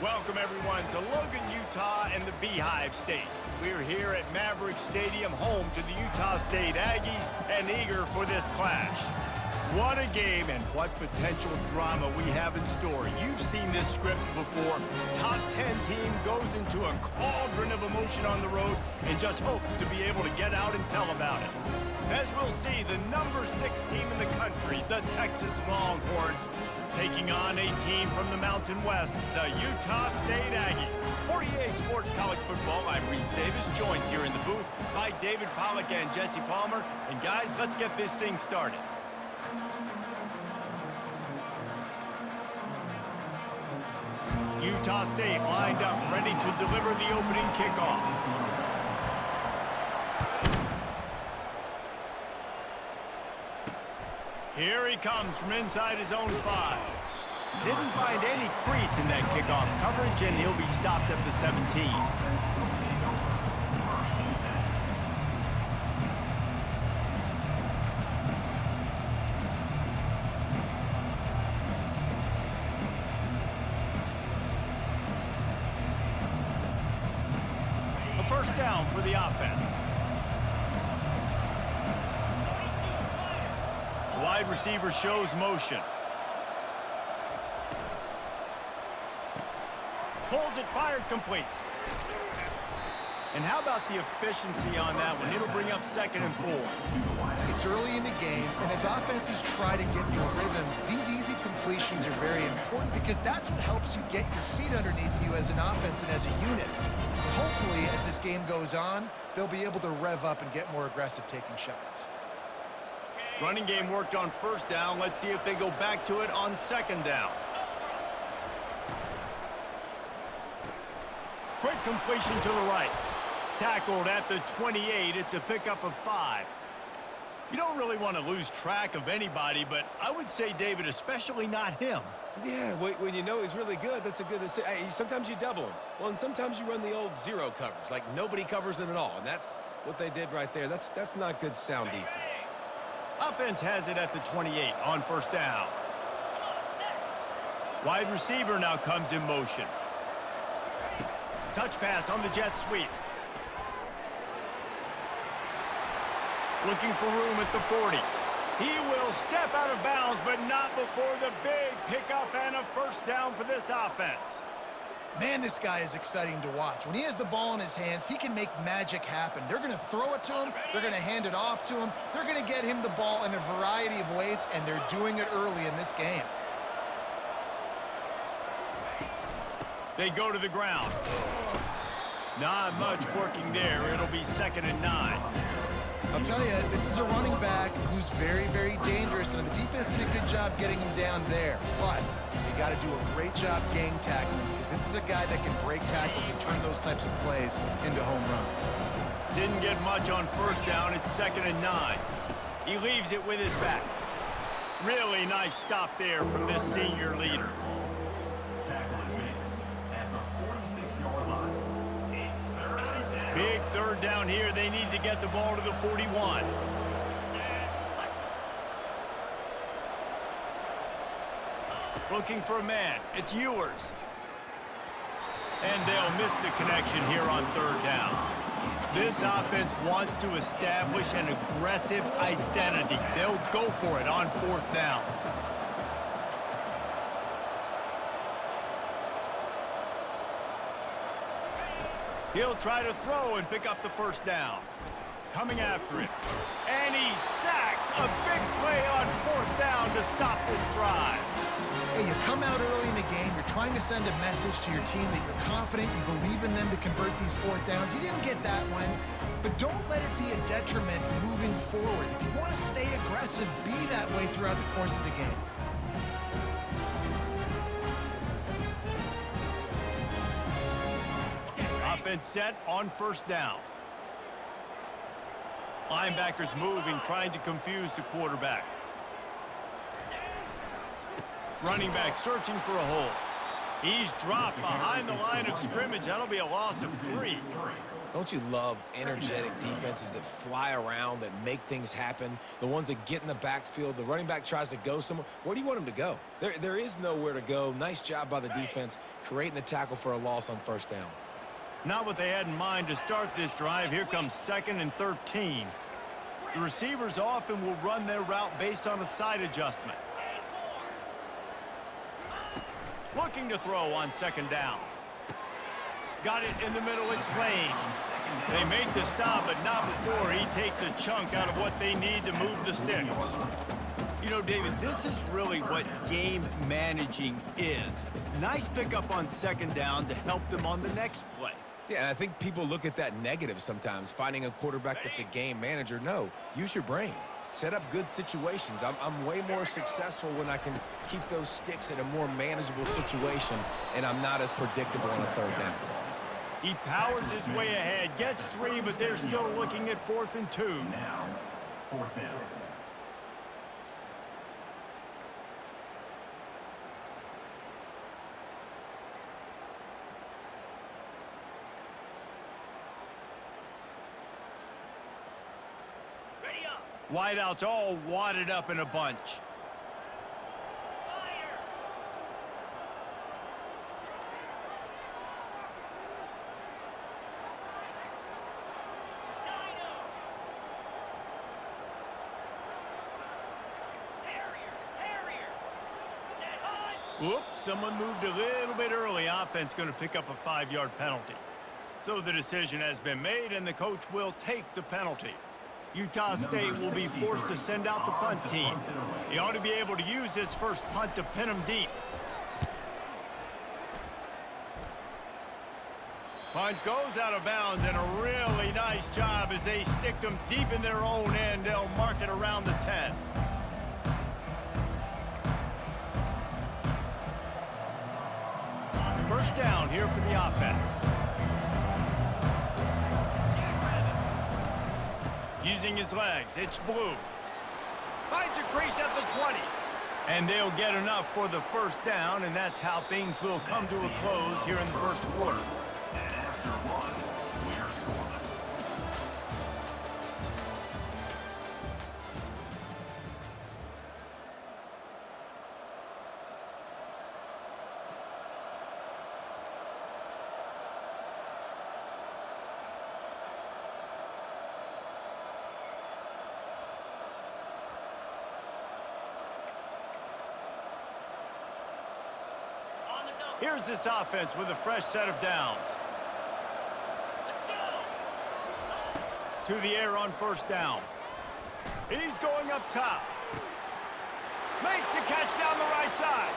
Welcome, everyone, to Logan, Utah and the Beehive State. We're here at Maverick Stadium, home to the Utah State Aggies, and eager for this clash. What a game and what potential drama we have in store. You've seen this script before. Top 10 team goes into a cauldron of emotion on the road and just hopes to be able to get out and tell about it. As we'll see, the number 6 team in the country, the Texas Longhorns, taking on a team from the Mountain West, the Utah State Aggies. For EA Sports College Football, I'm Reese Davis, joined here in the booth by David Pollack and Jesse Palmer. And guys, let's get this thing started. Utah State lined up, ready to deliver the opening kickoff. Here he comes from inside his own 5. Didn't find any crease in that kickoff coverage, and he'll be stopped at the 17. A first down for the offense. Wide receiver shows motion. Pulls it, fired, complete. And how about the efficiency on that one? It'll bring up 2nd and 4. It's early in the game, and as offenses try to get their rhythm, these easy completions are very important because that's what helps you get your feet underneath you as an offense and as a unit. Hopefully, as this game goes on, they'll be able to rev up and get more aggressive taking shots. Running game worked on first down. Let's see if they go back to it on 2nd down. Quick completion to the right. Tackled at the 28. It's a pickup of 5. You don't really want to lose track of anybody, but I would say, David, especially not him. Yeah, when you know he's really good, that's a good decision. Hey, sometimes you double him. Well, and sometimes you run the old zero coverage, like nobody covers him at all, and that's what they did right there. That's not good sound defense. Offense has it at the 28 on first down. Wide receiver now comes in motion. Touch pass on the jet sweep. Looking for room at the 40. He will step out of bounds, but not before the big pickup and a first down for this offense. Man, this guy is exciting to watch. When he has the ball in his hands, he can make magic happen. They're going to throw it to him. They're going to hand it off to him. They're going to get him the ball in a variety of ways, and they're doing it early in this game. They go to the ground. Not much working there. It'll be 2nd and 9. I'll tell you, this is a running back who's very, very dangerous, and the defense did a good job getting him down there. But you got to do a great job gang tackling because this is a guy that can break tackles and turn those types of plays into home runs. Didn't get much on first down. It's 2nd and 9. He leaves it with his back. Really nice stop there from this senior leader. Big 3rd down here. They need to get the ball to the 41. Looking for a man. It's Ewers. And they'll miss the connection here on 3rd down. This offense wants to establish an aggressive identity. They'll go for it on 4th down. He'll try to throw and pick up the first down. Coming after it. And he's sacked. A big play on 4th down to stop this drive. Hey, you come out early in the game, you're trying to send a message to your team that you're confident, you believe in them to convert these 4th downs. You didn't get that one, but don't let it be a detriment moving forward. If you want to stay aggressive, be that way throughout the course of the game. Offense set on first down. Linebackers moving, trying to confuse the quarterback. Running back searching for a hole. He's dropped behind the line of scrimmage. That'll be a loss of 3. Don't you love energetic defenses that fly around, that make things happen, the ones that get in the backfield, the running back tries to go somewhere? Where do you want him to go? There is nowhere to go. Nice job by the defense creating the tackle for a loss on first down. Not what they had in mind to start this drive. Here comes 2nd and 13. The receivers often will run their route based on a side adjustment. Looking to throw on 2nd down. Got it in the middle, it's Lane. They make the stop, but not before he takes a chunk out of what they need to move the sticks. You know, David, this is really what game managing is. Nice pickup on 2nd down to help them on the next play. Yeah, I think people look at that negative sometimes, finding a quarterback that's a game manager. No, use your brain. Set up good situations. I'm way more successful when I can keep those sticks in a more manageable situation, and I'm not as predictable on a 3rd down. He powers his way ahead, gets 3, but they're still looking at 4th and 2. Now, 4th down. Wideouts all wadded up in a bunch. Whoops, someone moved a little bit early. Offense going to pick up a 5-yard penalty. So the decision has been made, and the coach will take the penalty. Utah State will be forced to send out the punt team. He ought to be able to use his first punt to pin him deep. Punt goes out of bounds, and a really nice job as they stick them deep in their own end. They'll mark it around the 10. First down here for the offense. Using his legs, it's Blue. Finds a crease at the 20. And they'll get enough for the first down, and that's how things will come to a close here in the first quarter. And after 1, we are scoreless. Here's this offense with a fresh set of downs. To the air on first down. He's going up top. Makes the catch down the right side.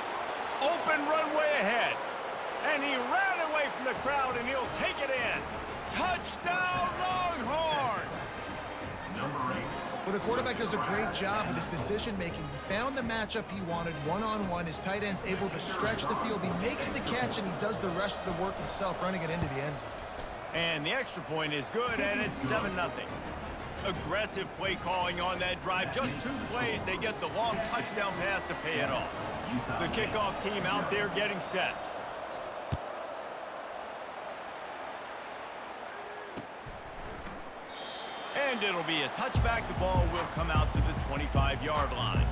Open runway ahead. And he ran away from the crowd, and he'll take it in. Touchdown, Longhorns! Number 8. Well, the quarterback does a great job with his decision-making. He found the matchup he wanted one-on-one. His tight end's able to stretch the field. He makes the catch, and he does the rest of the work himself, running it into the end zone. And the extra point is good, and it's 7-0. Aggressive play calling on that drive. Just 2 plays, they get the long touchdown pass to pay it off. The kickoff team out there getting set. And it'll be a touchback. The ball will come out to the 25-yard line.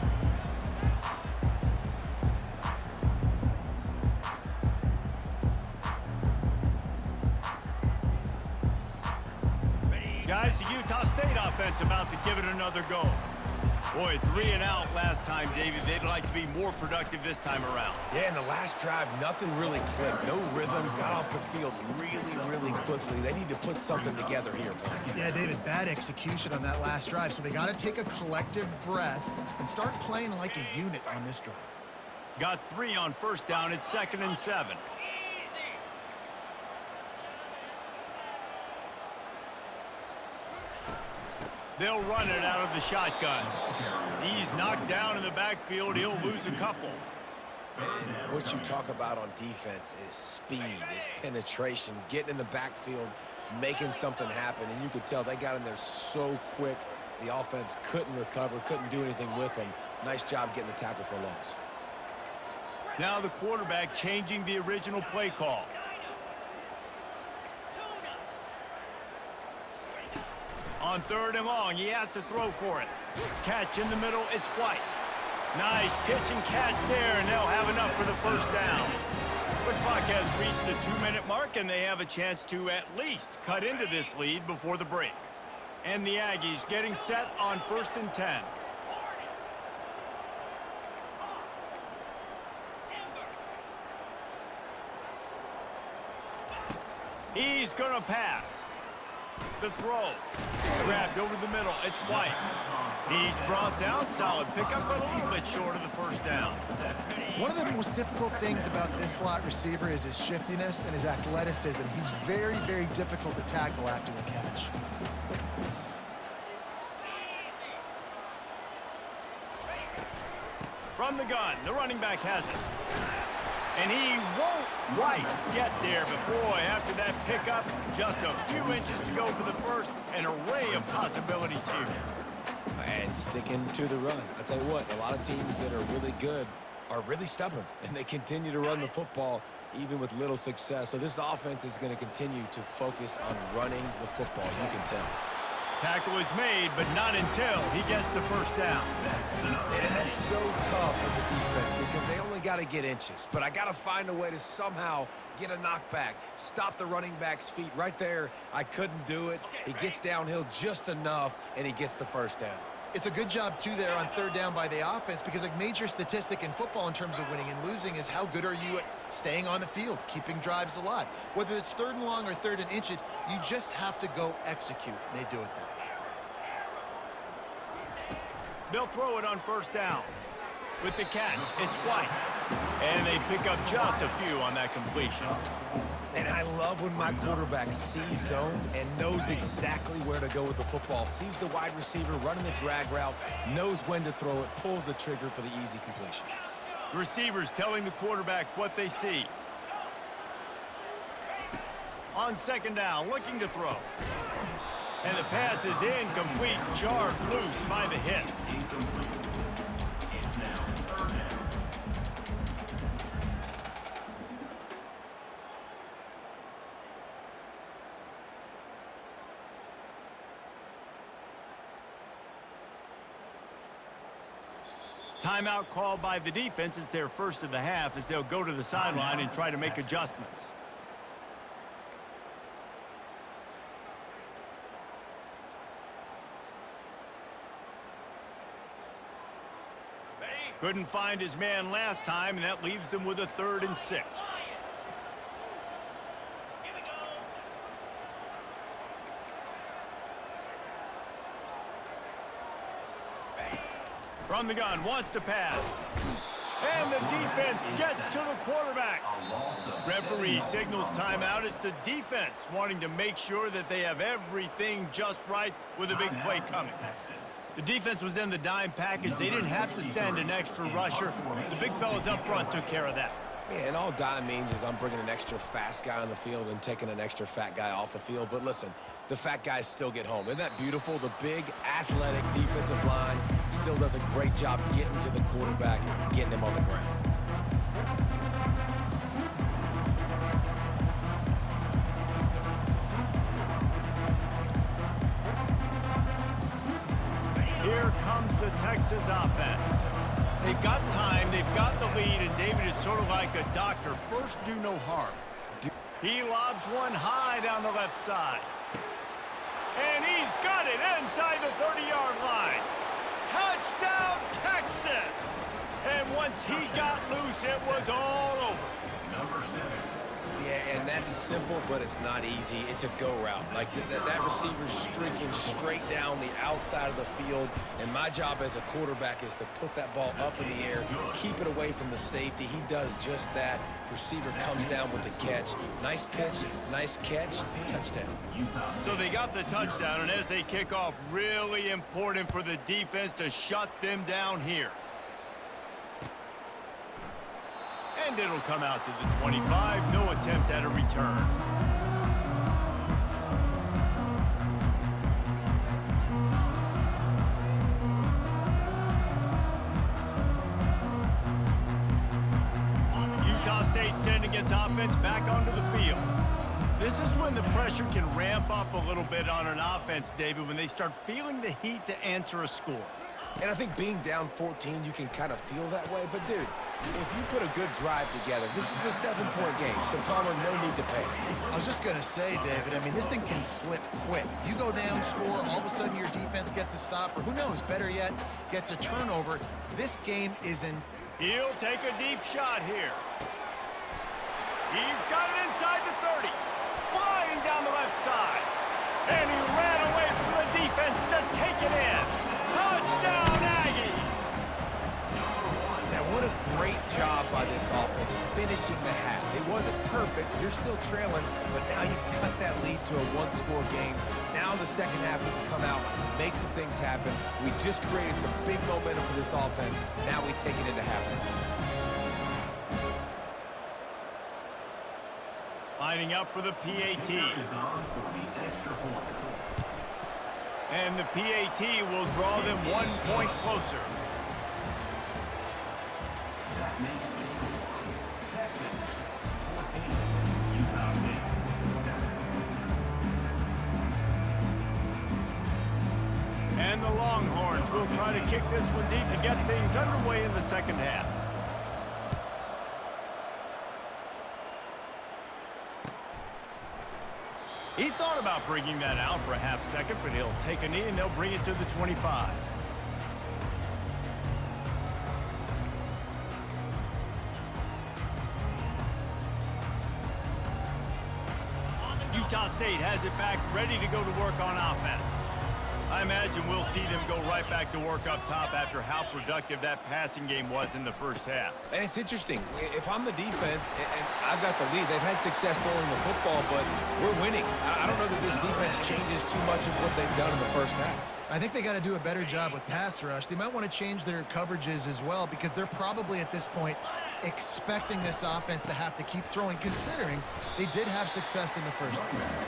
Guys, the Utah State offense about to give it another go. Boy, 3 and out last time, David. They'd like to be more productive this time around. Yeah, in the last drive, nothing really clicked. No rhythm, got off the field really quickly. They need to put something together here. Yeah, David, bad execution on that last drive, so they got to take a collective breath and start playing like a unit on this drive. Got 3 on first down. It's 2nd and 7. They'll run it out of the shotgun. He's knocked down in the backfield. He'll lose a couple. Man, what you talk about on defense is speed, is penetration, getting in the backfield, making something happen. And you could tell they got in there so quick. The offense couldn't recover, couldn't do anything with them. Nice job getting the tackle for a loss. Now the quarterback changing the original play call. On 3rd and long, he has to throw for it. Catch in the middle, it's White. Nice pitch and catch there, and they'll have enough for the first down. The clock has reached the 2-minute mark, and they have a chance to at least cut into this lead before the break. And the Aggies getting set on 1st and 10. He's gonna pass. The throw. Grabbed over the middle. It's White. He's brought down. Solid pickup, but a little bit short of the first down. One of the most difficult things about this slot receiver is his shiftiness and his athleticism. He's very, very difficult to tackle after the catch. From the gun, the running back has it. And he won't quite get there, but boy, after that pickup, just a few inches to go for the first, an array of possibilities here. And sticking to the run. I tell you what, a lot of teams that are really good are really stubborn, and they continue to run the football even with little success. So this offense is going to continue to focus on running the football, you can tell. Tackle is made, but not until he gets the first down. And that's so tough as a defense because they only got to get inches. But I got to find a way to somehow get a knockback, stop the running back's feet right there. I couldn't do it. He gets downhill just enough, and he gets the first down. It's a good job, too, there on 3rd down by the offense because a major statistic in football in terms of winning and losing is how good are you at staying on the field, keeping drives alive. Whether it's 3rd and long or 3rd and inches, you just have to go execute. And they do it there. They'll throw it on 1st down. With the catch, it's White. And they pick up just a few on that completion. And I love when my quarterback sees zone and knows exactly where to go with the football. Sees the wide receiver running the drag route, knows when to throw it, pulls the trigger for the easy completion. Receivers telling the quarterback what they see. On 2nd down, looking to throw. And the pass is incomplete, jarred loose by the hit. It's now 3rd down. Timeout called by the defense. It's their first of the half as they'll go to the sideline and try to make adjustments. Couldn't find his man last time, and that leaves them with a 3rd and 6. From the gun, wants to pass. And the defense gets to the quarterback. Referee signals timeout. It's the defense wanting to make sure that they have everything just right with a big play coming. The defense was in the dime package. They didn't have to send an extra rusher. The big fellas up front took care of that. Yeah, and all dime means is I'm bringing an extra fast guy on the field and taking an extra fat guy off the field. But listen, the fat guys still get home. Isn't that beautiful? The big, athletic defensive line still does a great job getting to the quarterback, getting him on the ground. Here comes the Texas offense. They've got time, they've got the lead, and David is sort of like a doctor. First, do no harm. He lobs one high down the left side. And he's got it inside the 30-yard line. Touchdown, Texas! And once he got loose, it was all over. Number 7. Yeah, and that's simple, but it's not easy. It's a go route. Like that receiver's streaking straight down the outside of the field, and my job as a quarterback is to put that ball up in the air, keep it away from the safety. He does just that. Receiver comes down with the catch. Nice pitch, nice catch, touchdown. So they got the touchdown, and as they kick off, really important for the defense to shut them down here. And it'll come out to the 25. No attempt at a return. State sending its offense back onto the field. This is when the pressure can ramp up a little bit on an offense, David, when they start feeling the heat to answer a score. And I think being down 14, you can kind of feel that way. But, dude, if you put a good drive together, this is a 7-point game, so Palmer, no need to panic. I was just going to say, David, I mean, this thing can flip quick. You go down, score, all of a sudden your defense gets a stop, or who knows, better yet, gets a turnover. This game is in... He'll take a deep shot here. He's got it inside the 30. Flying down the left side. And he ran away from the defense to take it in. Touchdown, Aggies! Now, what a great job by this offense finishing the half. It wasn't perfect. You're still trailing, but now you've cut that lead to a one-score game. Now the second half we can come out, make some things happen. We just created some big momentum for this offense. Now we take it into halftime. Lining up for the PAT. Is on for the extra point. And the PAT will draw them 1 point closer. That makes the score Texas 14, Utah State 7. And the Longhorns will try to kick this one deep to get things underway in the second half. He thought about bringing that out for a half second, but he'll take a knee and they'll bring it to the 25. Utah State has it back, ready to go to work on offense. I imagine we'll see them go right back to work up top after how productive that passing game was in the first half. And it's interesting. If I'm the defense and I've got the lead, they've had success throwing the football, but we're winning. I don't know that this defense changes too much of what they've done in the first half. I think they got to do a better job with pass rush. They might want to change their coverages as well because they're probably at this point expecting this offense to have to keep throwing, considering they did have success in the first half.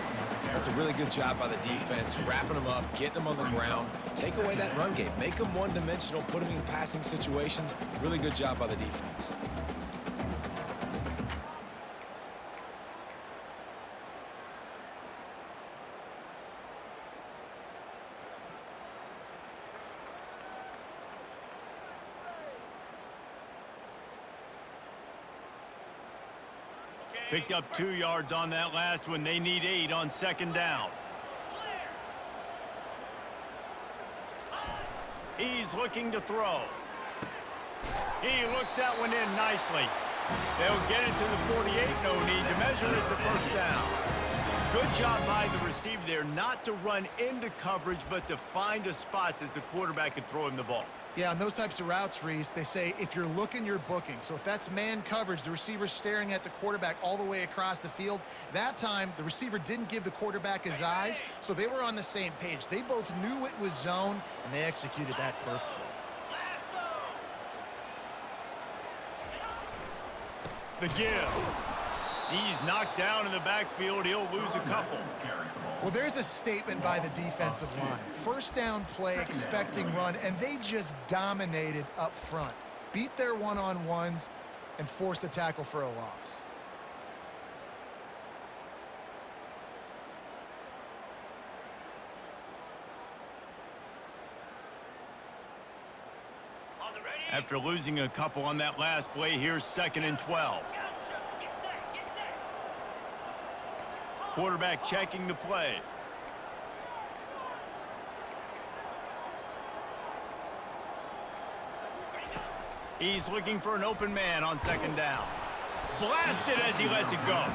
That's a really good job by the defense, wrapping them up, getting them on the ground, take away that run game, make them one-dimensional, put them in passing situations. Really good job by the defense. Picked up 2 yards on that last one. They need 8 on second down. He's looking to throw. He looks that one in nicely. They'll get it to the 48. No need to measure. It's a first down. Good job by the receiver there not to run into coverage, but to find a spot that the quarterback could throw him the ball. Yeah, on those types of routes, Reese, they say if you're looking, you're booking. So if that's man coverage, the receiver's staring at the quarterback all the way across the field. That time, the receiver didn't give the quarterback his eyes, so they were on the same page. They both knew it was zone, and they executed that perfectly. The give. He's knocked down in the backfield. He'll lose a couple. Well, there's a statement by the defensive line. First down play, expecting run, and they just dominated up front. Beat their one-on-ones and forced a tackle for a loss. After losing a couple on that last play, here's 2nd and 12. Quarterback checking the play. He's looking for an open man on second down. Blasted as he lets it go.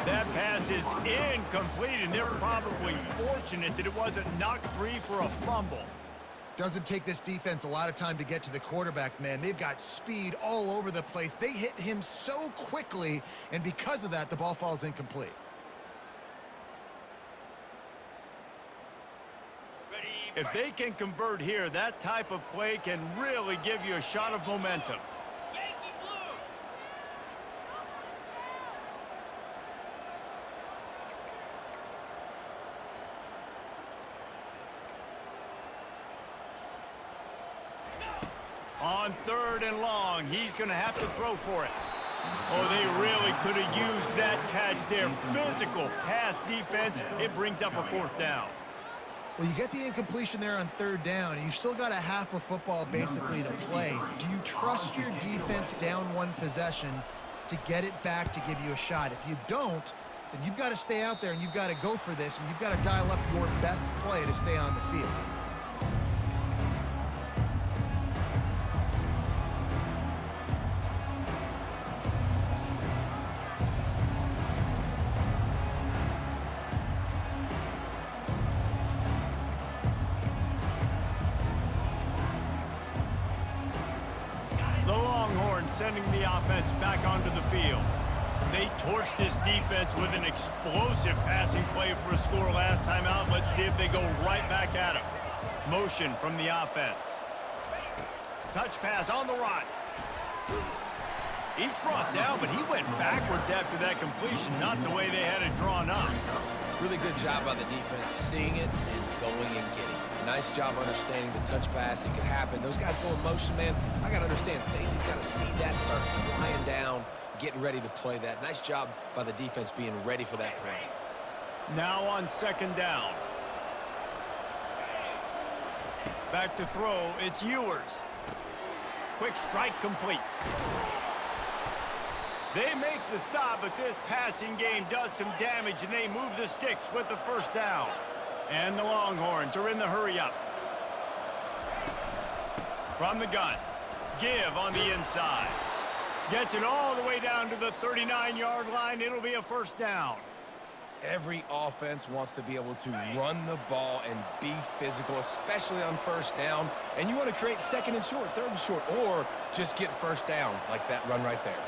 That pass is incomplete, and they're probably fortunate that it wasn't knocked free for a fumble. Doesn't take this defense a lot of time to get to the quarterback, man. They've got speed all over the place. They hit him so quickly, and because of that, the ball falls incomplete. If they can convert here, that type of play can really give you a shot of momentum. On 3rd and long, he's going to have to throw for it. Oh, they really could have used that catch there. Physical pass defense. It brings up a 4th down. Well, you get the incompletion there on 3rd down, and you've still got a half of football basically to play. Do you trust your defense down 1 possession to get it back to give you a shot? If you don't, then you've got to stay out there and you've got to go for this, and you've got to dial up your best play to stay on the field. Sending the offense back onto the field. They torched this defense with an explosive passing play for a score last time out. Let's see if they go right back at him. Motion from the offense. Touch pass on the run. Each brought down, but he went backwards after that completion, not the way they had it drawn up. Really good job by the defense, seeing it and going and getting it. Nice job understanding the touch pass. It could happen. Those guys go in motion, man. I got to understand, safety's got to see that, start flying down, getting ready to play that. Nice job by the defense being ready for that play. Now on 2nd down. Back to throw, it's Ewers. Quick strike complete. They make the stop, but this passing game does some damage, and they move the sticks with the 1st down. And the Longhorns are in the hurry-up. From the gun. Give on the inside. Gets it all the way down to the 39-yard line. It'll be a 1st down. Every offense wants to be able to run the ball and be physical, especially on 1st down. And you want to create 2nd and short, 3rd and short, or just get 1st downs like that run right there.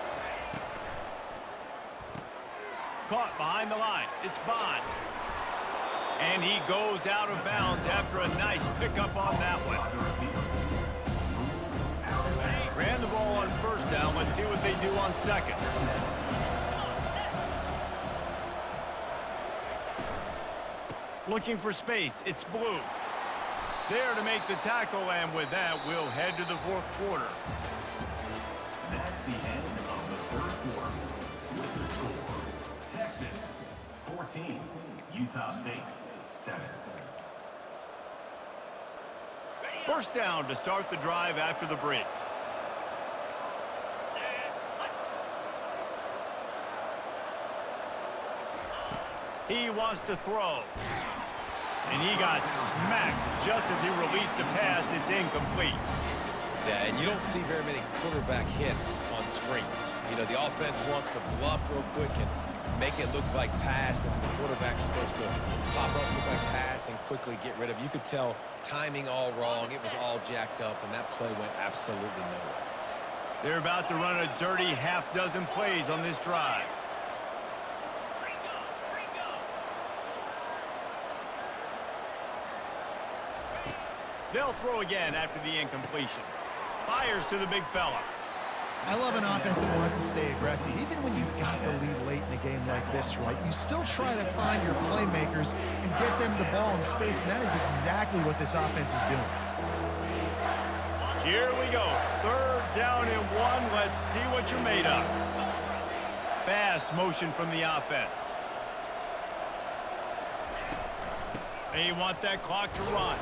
Caught behind the line. It's Bond. And he goes out of bounds after a nice pickup on that one. Ran the ball on 1st down. Let's see what they do on 2nd. Looking for space. It's Blue. There to make the tackle, and with that, we'll head to the 4th quarter. That's the end of the 3rd quarter. With the score, Texas 14, Utah State 7. 1st down to start the drive after the break. He wants to throw. And he got smacked just as he released the pass. It's incomplete. Yeah, and you don't see very many quarterback hits on screens. You know, the offense wants to bluff real quick and make it look like pass, and the quarterback's supposed to pop up, look like pass, and quickly get rid of it. You could tell timing all wrong. It was all jacked up, and that play went absolutely nowhere. They're about to run a dirty half-dozen plays on this drive. They'll throw again after the incompletion. Fires to the big fella. I love an offense that wants to stay aggressive. Even when you've got the lead late in a game like this, right, you still try to find your playmakers and get them the ball in space, and that is exactly what this offense is doing. Here we go. 3rd down and 1. Let's see what you're made of. Fast motion from the offense. They want that clock to run.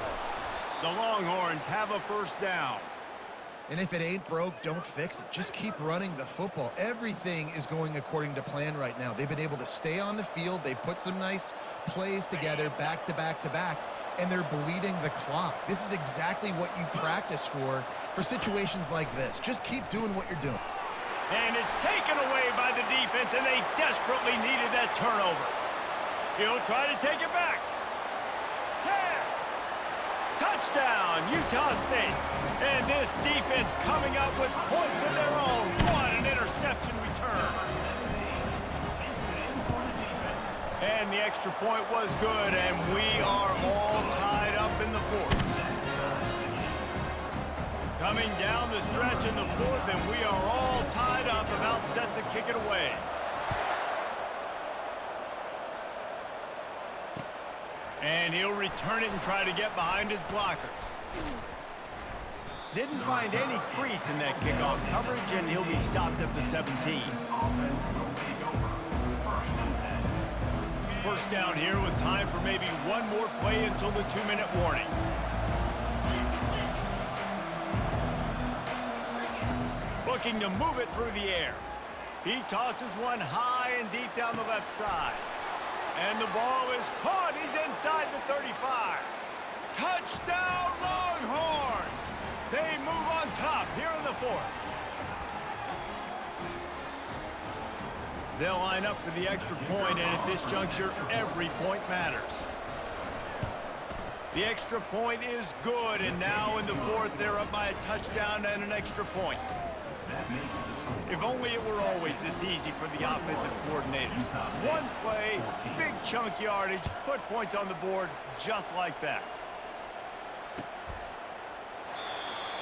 The Longhorns have a 1st down. And if it ain't broke, don't fix it. Just keep running the football. Everything is going according to plan right now. They've been able to stay on the field. They put some nice plays together back to back to back, and they're bleeding the clock. This is exactly what you practice for situations like this. Just keep doing what you're doing. And it's taken away by the defense, and they desperately needed that turnover. He'll try to take it back. 10. Touchdown, Utah State. And this defense coming up with points of their own. What an interception return. And the extra point was good, and we are all tied up in the 4th. Coming down the stretch in the 4th, and we are all tied up, about set to kick it away. And he'll return it and try to get behind his blockers. Didn't find any crease in that kickoff coverage, and he'll be stopped at the 17. Offense will take over. First and 10. First down here with time for maybe one more play until the 2-minute warning. Looking to move it through the air. He tosses one high and deep down the left side. And the ball is caught. He's inside the 35. Touchdown, Longhorns! They move on top here in the 4th. They'll line up for the extra point, and at this juncture, every point matters. The extra point is good, and now in the 4th, they're up by a touchdown and an extra point. That makes the score. If only it were always this easy for the offensive coordinators. One play, big chunk yardage, put points on the board just like that.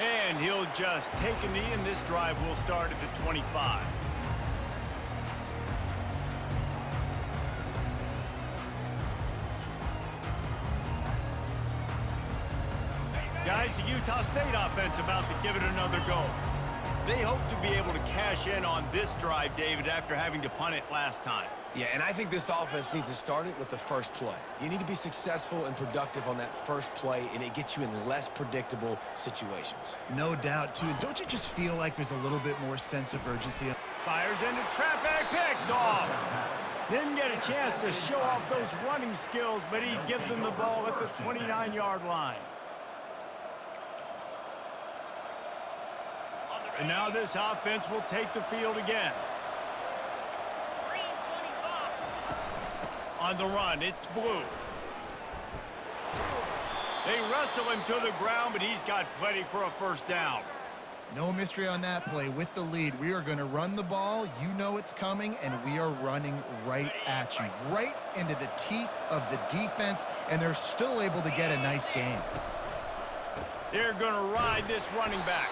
And he'll just take a knee, and this drive will start at the 25. Guys, the Utah State offense about to give it another go. They hope to be able to cash in on this drive, David, after having to punt it last time. Yeah, and I think this offense needs to start it with the first play. You need to be successful and productive on that first play, and it gets you in less predictable situations. No doubt, too. Don't you just feel like there's a little bit more sense of urgency? Fires into traffic, picked off. Didn't get a chance to show off those running skills, but he gives them the ball at the 29-yard line. And now this offense will take the field again. On the run, it's Blue. They wrestle him to the ground, but he's got plenty for a first down. No mystery on that play. With the lead, we are going to run the ball. You know it's coming, and we are running right at you, right into the teeth of the defense, and they're still able to get a nice game. They're going to ride this running back.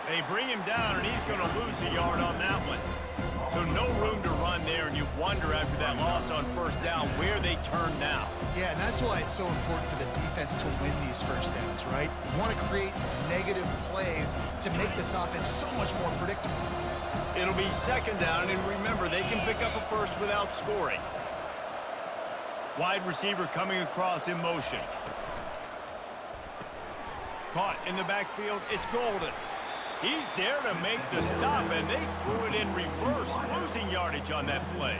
They bring him down, and he's going to lose a yard on that one. So no room to run there, and you wonder after that loss on first down where they turn now. Yeah, and that's why it's so important for the defense to win these first downs, right? You want to create negative plays to make this offense so much more predictable. It'll be second down, and remember, they can pick up a first without scoring. Wide receiver coming across in motion. Caught in the backfield, it's Golden. He's there to make the stop, and they threw it in reverse, losing yardage on that play.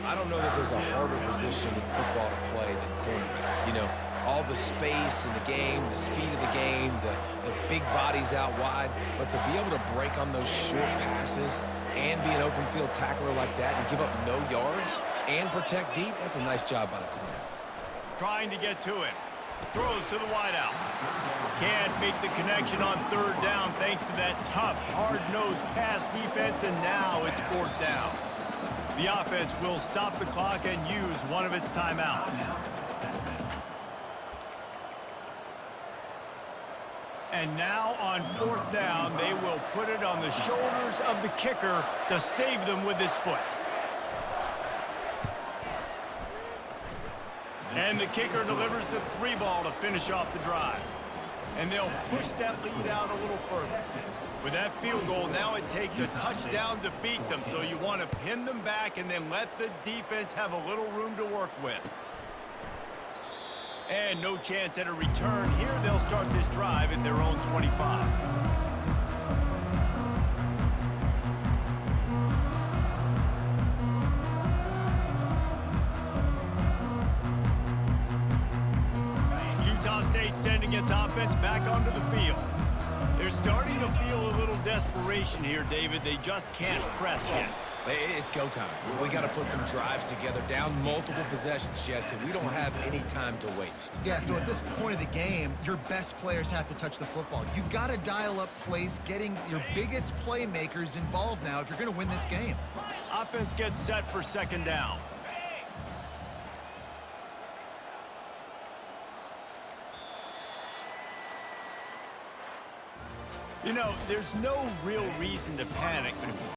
I don't know that there's a harder position in football to play than cornerback. You know, all the space in the game, the speed of the game, the big bodies out wide, but to be able to break on those short passes and be an open field tackler like that and give up no yards and protect deep, that's a nice job by the corner. Trying to get to it. Throws to the wideout. Can't make the connection on third down thanks to that tough, hard-nosed pass defense, and now it's fourth down. The offense will stop the clock and use one of its timeouts. And now on fourth down, they will put it on the shoulders of the kicker to save them with his foot. And the kicker delivers the 3-ball to finish off the drive. And they'll push that lead out a little further. With that field goal, now it takes a touchdown to beat them, so you want to pin them back and then let the defense have a little room to work with. And no chance at a return here. They'll start this drive at their own 25. Sending its offense back onto the field. They're starting to feel a little desperation here, David. They just can't press yet. It's go time. We got to put some drives together, down multiple possessions, Jesse. We don't have any time to waste. Yeah, so at this point of the game, your best players have to touch the football. You've got to dial up plays, getting your biggest playmakers involved now if you're going to win this game. Offense gets set for second down. You know, there's no real reason to panic, but if you